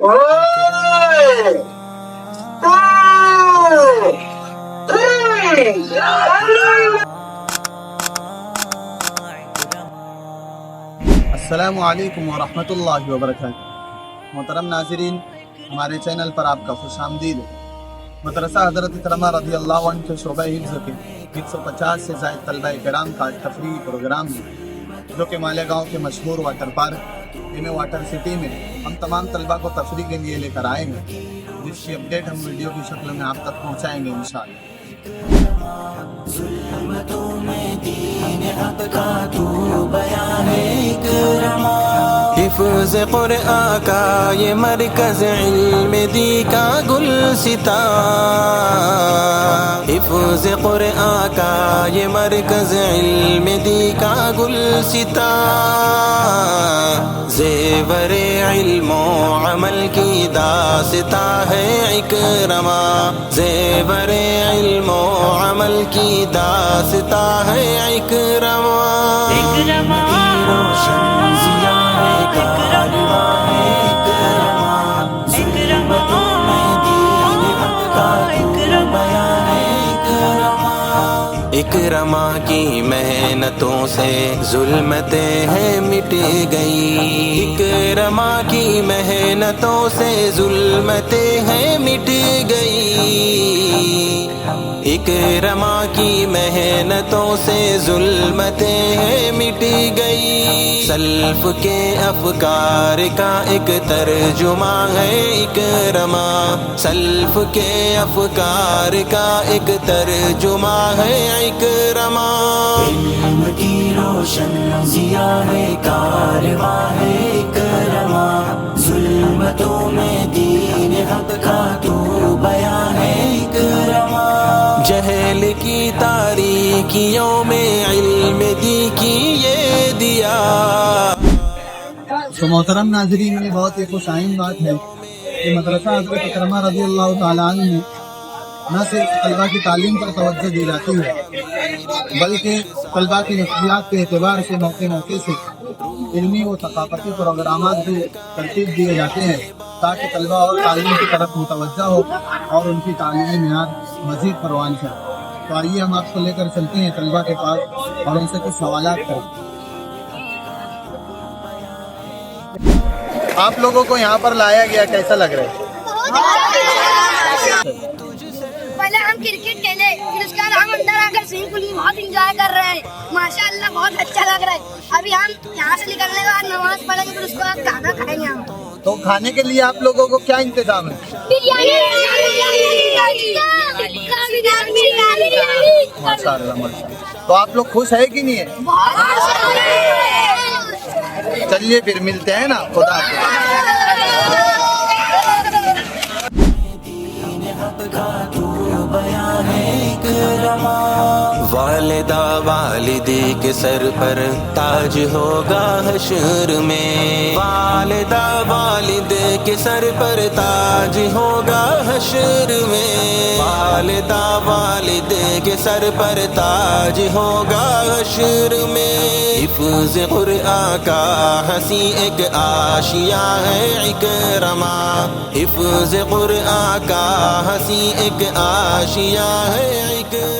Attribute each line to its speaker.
Speaker 1: السلام علیکم ورحمۃ اللہ وبرکاتہ۔ محترم ناظرین، ہمارے چینل پر آپ کا خوش آمدید ہے۔ مدرسہ حضرت کرمہ رضی اللہ عنہ کے شعبہ حفظ کے 150 سے زائد طلبہ کرام کا تفریحی پروگرام ہے، جو کہ مالیگاؤں کے مشہور واٹر پارک واٹر سٹی میں ہم تمام طلبہ کو تفریح کے لیے لے کر آئے ہیں، جس کی اپڈیٹ ہم ویڈیو کی شکل میں آپ تک پہنچائیں گے انشاءاللہ۔
Speaker 2: ظلمتوں میں دین حق کا تو بیان اکرما، حفظ قرآن کا یہ مرکز علم دی کا گلستان، حفظ قرآن کا یہ مرکز علم دی کا گلستان، زیور علم و عمل کی داستاں ہے اکرما، زیور علم و عمل کی داستاں ہے اکرما، اکرما روشن ضیاء ہے کارواں ہے اکرما، ظلمتوں میں دین حق کا تو بیان ہے اکرما، اکرما کی محنتوں سے ظلمتیں ہیں مٹ گئی، اکرما کی محنتوں سے ظلمتیں ہیں مٹ گئی، اکرما کی محنتوں سے ظلمتیں ہیں مٹ گئی، سلف کے افکار کا ایک ترجمہ ہے اکرما، سلف کے افکار کا ایک ترجمہ ہے اکرما، علم کی روشن ضیاء ہے کارواں ہے اکرما، ظلمتوں میں دین حق کا تو بیان ہے اکرما، جہل کی تاریکیوں میں علم دی کی یہ دیا۔
Speaker 1: تو محترم ناظرین، یہ بہت ہی خوش آئند بات ہے کہ مدرسہ حضرت کرمہ رضی اللہ تعالیٰ عنہ میں نہ صرف طلبہ کی تعلیم پر توجہ دی جاتی ہے، بلکہ طلبہ کی نفسیات کے اعتبار سے موقع موقع سے علمی و ثقافتی پروگرامات بھی ترتیب دیے جاتے ہیں، تاکہ طلبہ اور تعلیم کی طرف متوجہ ہو اور ان کی تعلیمی معیار مزید پروان چڑھے۔ تو آئیے ہم آپ کو لے کر چلتے ہیں طلبہ کے پاس اور ان سے کچھ سوالات کریں۔ آپ لوگوں کو یہاں پر لایا گیا، کیسا لگ رہا ہے؟
Speaker 3: پہلے ہم کرکٹ کھیلے، پھر اس کے بعد ہم اندر آ کر سوئمنگ پول میں بہت انجوائے کر رہے ہیں، ماشاءاللہ بہت اچھا لگ رہا ہے۔ ابھی ہم یہاں سے نکلنے کے بعد نماز پڑھیں گے، پھر اس کے بعد کھانا کھائیں گے ہم۔
Speaker 1: تو کھانے کے لیے آپ لوگوں کو کیا انتظام ہے؟ ماشاءاللہ ماشاءاللہ۔ تو آپ لوگ خوش ہے کہ نہیں ہے؟ چلیے پھر ملتے ہیں نا، خدا حافظ۔
Speaker 2: والدہ والدی کے سر پر تاج ہوگا حشر میں، والدہ والد کے سر پر تاج ہوگا حشر میں، والدہ والد کے سر پر تاج ہوگا حشر میں، حفظ قرآن کا ہنسی ایک آشیاں ہے اکرما، حفظ قرآن کا ہنسی ایک آشیاں ہے اکرما۔